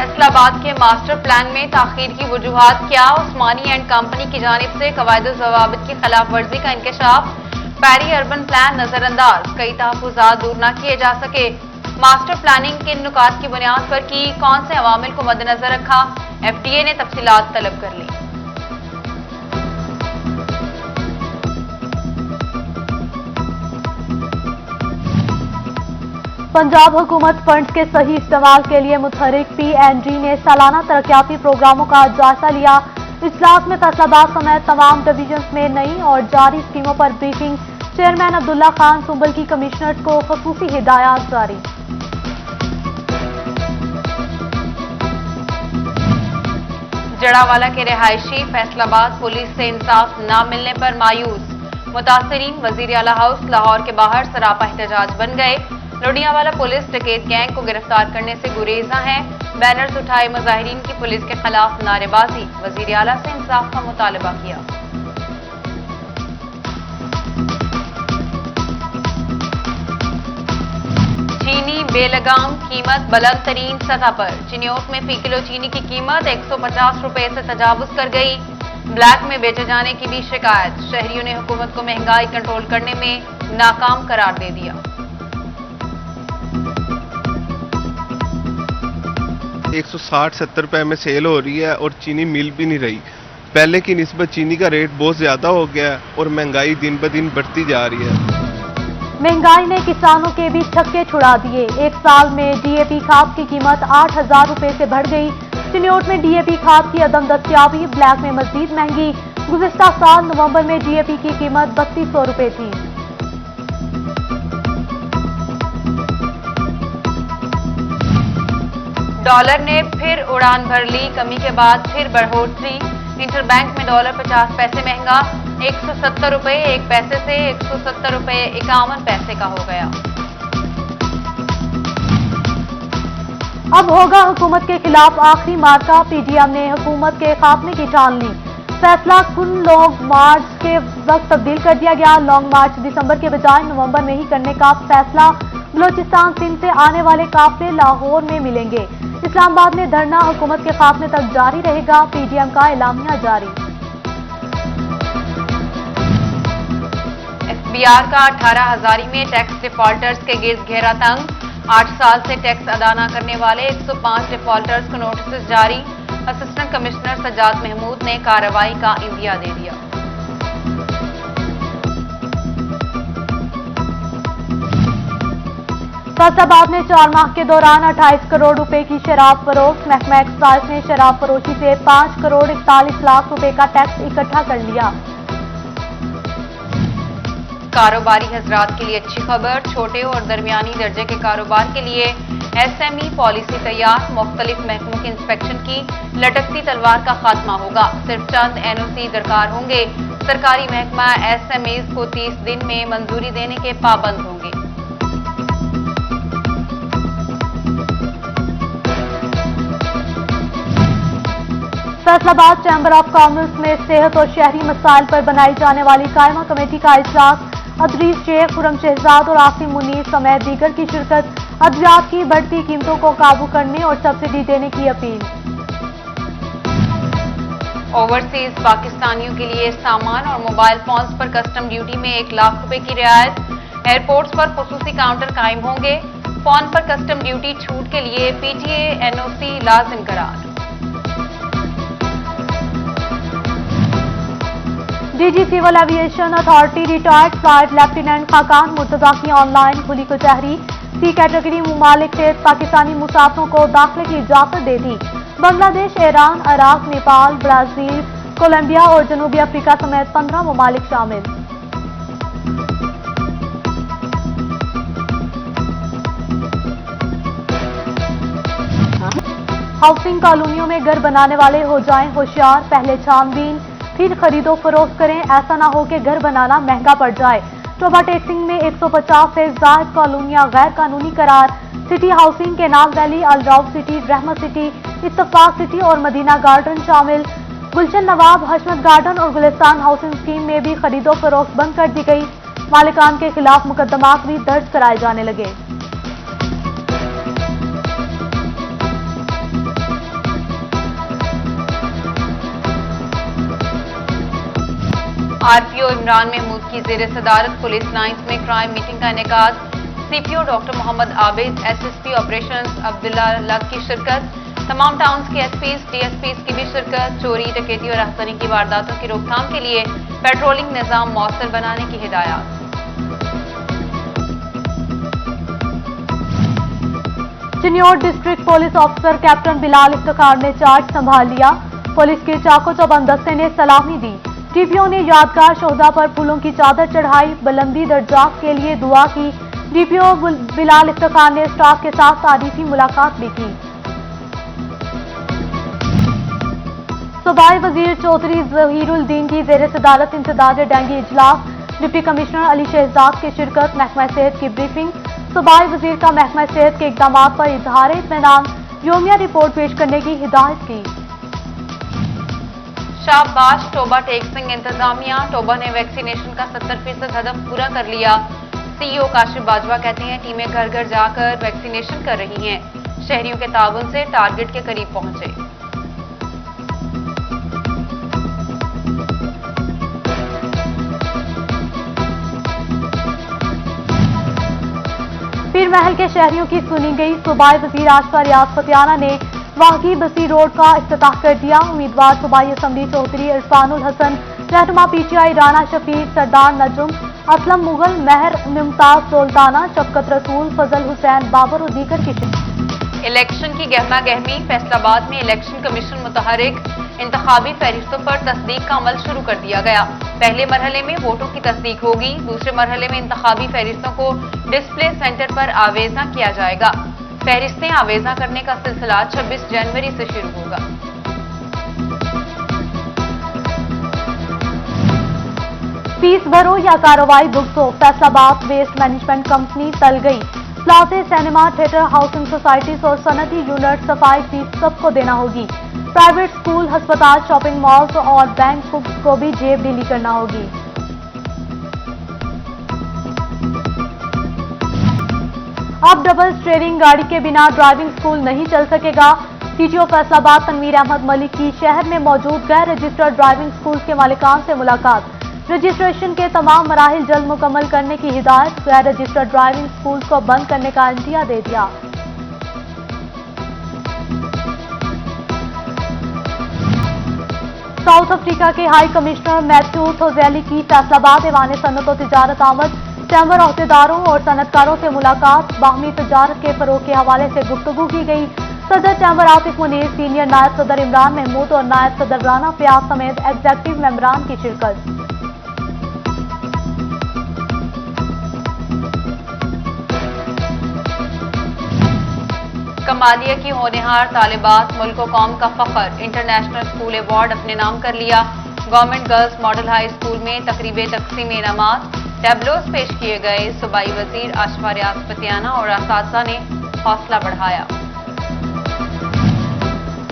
फैसला आबाद के मास्टर प्लान में ताखीर की वजूहात क्या? उस्मानी एंड कंपनी की जानिब से कवायद-ओ-ज़वाबित की खिलाफ वर्जी का इंकशाफ। पैरी अर्बन प्लान नजरअंदाज, कई तहफ़्फ़ुज़ात दूर न किए जा सके। मास्टर प्लानिंग किन नुकात की बुनियाद पर की, कौन से अवामिल को मद्देनजर रखा? FDA ने तफसीलात तलब कर ली। पंजाब हुकूमत फंड्स के सही इस्तेमाल के लिए मुतहरिक PNG ने सालाना तरक्याती प्रोग्रामों का जायजा लिया। इजलास में फैसलाबाद समेत तमाम डिवीजन्स में नई और जारी स्कीमों पर ब्रीफिंग। चेयरमैन अब्दुल्ला खान सुंबल की कमिश्नर्स को खसूसी हिदायत जारी। जड़ावाला के रिहायशी फैसलाबाद पुलिस से इंसाफ न मिलने पर मायूस। मुतासरीन वजीर आला हाउस लाहौर के बाहर सरापा एहतजाज बन गए। लोडियावाला पुलिस डकैत गैंग को गिरफ्तार करने से गुरेजा है। बैनर्स उठाए मुजाहिरीन की पुलिस के खिलाफ नारेबाजी। वजीर आला से इंसाफ का मुतालबा किया। चीनी बेलगाम कीमत बुलंद तरीन सतह पर। चिन्योट में फी किलो चीनी की कीमत 150 रुपए से तजावुज कर गई। ब्लैक में बेचे जाने की भी शिकायत। शहरियों ने हुकूमत को महंगाई कंट्रोल करने में नाकाम करार दे दिया। 160-70 रुपए में सेल हो रही है और चीनी मिल भी नहीं रही। पहले की निस्बत चीनी का रेट बहुत ज्यादा हो गया है और महंगाई दिन ब दिन बढ़ती जा रही है। महंगाई ने किसानों के भी छक्के छुड़ा दिए। एक साल में DAP खाद की कीमत 8,000 रुपए से बढ़ गई। चिन्योट में DAP खाद की अदम दस्तियाबी, ब्लैक में मजीद महंगी। गुज़िश्ता साल नवंबर में DAP की कीमत 3200 रुपए थी। डॉलर ने फिर उड़ान भर ली। कमी के बाद फिर बढ़ोतरी। इंटरबैंक में डॉलर 50 पैसे महंगा। 170 रुपए 1 पैसे से 170 रुपए 51 पैसे का हो गया। अब होगा हुकूमत के खिलाफ आखिरी मार्का। PDM ने हुकूमत के खात्मे की ठान ली। फैसला कुल लॉन्ग मार्च के वक्त तब्दील कर दिया गया। लॉन्ग मार्च दिसंबर के बजाय नवंबर में ही करने का फैसला। बलोचिस्तान सिंध से आने वाले काफिले लाहौर में मिलेंगे। इस्लामाबाद में धरना हुकूमत के खात्मे तक जारी रहेगा। PDM का एलामिया जारी। SBR का 18 हजारी में टैक्स डिफॉल्टर्स के गिर्द घेरा तंग। 8 साल से टैक्स अदा न करने वाले 105 डिफॉल्टर्स को नोटिस जारी। असिस्टेंट कमिश्नर सज्जाद महमूद ने कार्रवाई का इंदिया दे दिया। फैसलाबाद में 4 माह के दौरान 28 करोड़ रुपए की शराब फरोख्त। महकमा एक्साइज ने शराब फरोशी से 5 करोड़ 41 लाख रुपए का टैक्स इकट्ठा कर लिया। कारोबारी हजरात के लिए अच्छी खबर। छोटे और दरमियानी दर्जे के कारोबार के लिए SME पॉलिसी तैयार। मुख्तलिफ महकमों के इंस्पेक्शन की लटकती तलवार का खात्मा होगा। सिर्फ चंद NOC दरकार होंगे। सरकारी महकमा SMEs को 30 दिन में मंजूरी देने के पाबंद होंगे। फैसलाबाद चैम्बर ऑफ कॉमर्स में सेहत और शहरी मसाइल पर बनाई जाने वाली कायमा कमेटी का इजलास। अदरीस शेख, खुरम शहजाद और आसिम मुनीर समेत दीगर की शिरकत। अद्वियात की बढ़ती कीमतों को काबू करने और सब्सिडी देने की अपील। ओवरसीज पाकिस्तानियों के लिए सामान और मोबाइल फोन्स पर कस्टम ड्यूटी में 1 लाख रुपए की रियायत। एयरपोर्ट्स पर खुसूसी काउंटर कायम होंगे। फोन पर कस्टम ड्यूटी छूट के लिए PTA NOC लाजिम करार। DG civil aviation authority retired flight lieutenant Khaqan Murtaza की ऑनलाइन खुली कचहरी। C कैटेगरी मुमालिक से पाकिस्तानी मुसाफिरों को दाखिले की इजाजत दे दी। Bangladesh, Iran, Iraq, Nepal, Brazil, Colombia और जनूबी अफ्रीका समेत 15 मुमालिक शामिल। हाउसिंग कॉलोनियों में घर बनाने वाले हो जाएं होशियार। पहले छानबीन फिर खरीदो फरोख्त करें। ऐसा ना हो कि घर बनाना महंगा पड़ जाए। टोबा टेक्सिंग में 150 से ज्यादा कॉलोनियां गैर कानूनी करार। City housing, canal valley, Alrauf city, Rahmat city, Ittefaq city और मदीना गार्डन शामिल। गुलशन नवाब, हशमत गार्डन और गुलिस्तान हाउसिंग स्कीम में भी खरीदो फरोख्त बंद कर दी गई। मालिकान के खिलाफ मुकदमात भी दर्ज कराए जाने लगे। RPO عمران محمود کی زیر صدارت پولیس لائنز میں کرائم میٹنگ کا انعقاد. CPO ڈاکٹر محمد عابد, SSP آپریشنز عبداللہ لگ کی شرکت. تمام ٹاؤنز کے SPs, DSPs کی بھی شرکت. چوری, ڈکیتی اور راہداری کی وارداتوں کی روک تھام کے لیے پیٹرولنگ نظام مؤثر بنانے کی ہدایات. Chiniot district police officer captain Bilal Iftikhar نے چارج سنبھال لیا. پولیس کے چاقو چوبند دستے نے سلامی دی. DPO نے یادگار شہدا پر پھولوں کی چادر چڑھائی. بلندی درجات کے لیے دعا کی. DPO بلال افتخار نے اسٹاف کے ساتھ تعریفی ملاقات بھی کی. صوبائی وزیر چودھری ظہیر الدین کی زیر صدارت انسداد ڈینگی اجلاس. ڈپٹی کمشنر علی شہزاد کی شرکت. محکمہ صحت کی بریفنگ. صوبائی وزیر کا محکمہ صحت کے اقدامات پر اظہار اطمینان. یومیہ رپورٹ پیش کرنے کی ہدایت کی. شاباش ٹوبہ ٹیکسنگ انتظامیہ. ٹوبہ نے ویکسینیشن کا 70% ہدف پورا کر لیا. CEO کاشف باجوہ کہتے ہیں ٹیمیں گھر گھر جا کر ویکسینیشن کر رہی ہیں. شہریوں کے تعاون سے ٹارگٹ کے قریب پہنچے. پیر محل کے شہریوں کی سنی گئی. صوبائی وزیر آشفا ریاض فتیانہ نے واقعی بسی روڈ کا افتتاح کر دیا. امیدوار صوبائی اسمبلی چودھری عرفان الحسن, رہنما PTI رانا شفیق, سردار نجم, اسلم مغل, مہر ممتاز سلطانہ, شفقت رسول, فضل حسین بابر اور دیگر کی شرکت. الیکشن کی گہما گہمی. فیصل آباد میں الیکشن کمیشن متحرک. انتخابی فہرستوں پر تصدیق کا عمل شروع کر دیا گیا. پہلے مرحلے میں ووٹوں کی تصدیق ہوگی. دوسرے مرحلے میں انتخابی فہرستوں کو ڈسپلے سینٹر پر آویزاں کیا جائے گا. فہرستیں آویزاں کرنے کا سلسلہ 26 جنوری سے شروع ہوگا. فیس بھرو یا کارروائی بھگتو. فیصل آباد ویسٹ مینجمنٹ کمپنی تل گئی. پلازے, سینما, تھیٹر, ہاؤسنگ سوسائٹیز اور صنعتی یونٹ صفائی فیس سب کو دینا ہوگی. پرائیویٹ اسکول, ہسپتال, شاپنگ مالز اور بینک کو بھی جیب ڈیلی کرنا ہوگی. اب ڈبل اسٹیئرنگ گاڑی کے بنا ڈرائیونگ اسکول نہیں چل سکے گا. CTO فیصل آباد تنویر احمد ملک کی شہر میں موجود غیر رجسٹرڈ ڈرائیونگ اسکول کے مالکان سے ملاقات. رجسٹریشن کے تمام مراحل جلد مکمل کرنے کی ہدایت. غیر رجسٹرڈ ڈرائیونگ اسکول کو بند کرنے کا عندیہ دے دیا. ساؤتھ افریقہ کے ہائی کمشنر میتھیو تھوزیلی کی فیصل آباد ایوان صنعت و تجارت آمد. چیمبر عہدیداروں اور صنعتکاروں سے ملاقات. باہمی تجارت کے فروغ کے حوالے سے گفتگو کی گئی. صدر چیمبر عاطف منیر, سینئر نائب صدر عمران محمود اور نائب صدر رانا فیاض سمیت ایگزیکٹو ممبران کی شرکت. کمالیہ کی ہونہار طالبات ملک و قوم کا فخر. انٹرنیشنل اسکول ایوارڈ اپنے نام کر لیا. Government girls model high school میں تقریب تقسیم انعامات. ٹیبلوز پیش کیے گئے. صوبائی وزیر آشفا ریاض فتیانہ اور اساتذہ نے حوصلہ بڑھایا.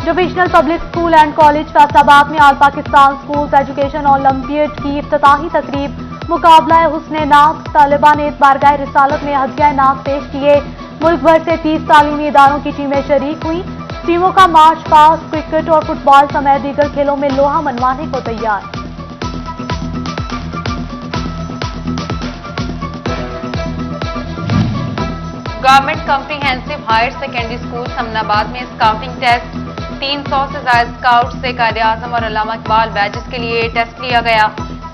Divisional public school and college Faisal آباد میں آل پاکستان اسکولز ایجوکیشن اولمپیڈ کی افتتاحی تقریب. مقابلہ حسن نعت. طالبہ نے بارگاہ رسالت میں ہدیہ نعت پیش کیے. ملک بھر سے 30 تعلیمی اداروں کی ٹیمیں شریک ہوئیں. ٹیموں کا مارچ پاسٹ, کرکٹ اور فٹ بال سمیت دیگر کھیلوں میں لوہا منوانے کو تیار. Government comprehensive higher secondary school Samanabad میں اسکاؤٹنگ ٹیسٹ. 300 سے زائد اسکاؤٹ سے قائد اعظم اور علامہ اقبال بیچز کے لیے ٹیسٹ لیا گیا.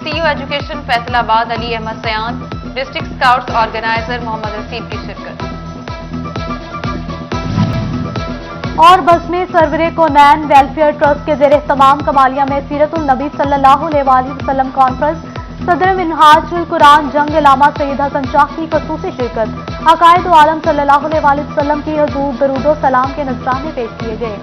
CEO ایجوکیشن فیصل آباد علی احمد سیان, ڈسٹرکٹ اسکاؤٹس آرگنائزر محمد حسیب کی شرکت. اور بس میں سرور کونین ویلفیئر ٹرسٹ کے زیر اہتمام کمالیہ میں سیرت النبی صلی اللہ علیہ وآلہ وسلم کانفرنس. صدر منہاج القرآن جنگ علامہ سید حسن شاہ کی خصوصی شرکت. عقائد عالم صلی اللہ علیہ وآلہ وسلم کی حضور درود و سلام کے نذرانے پیش کیے گئے.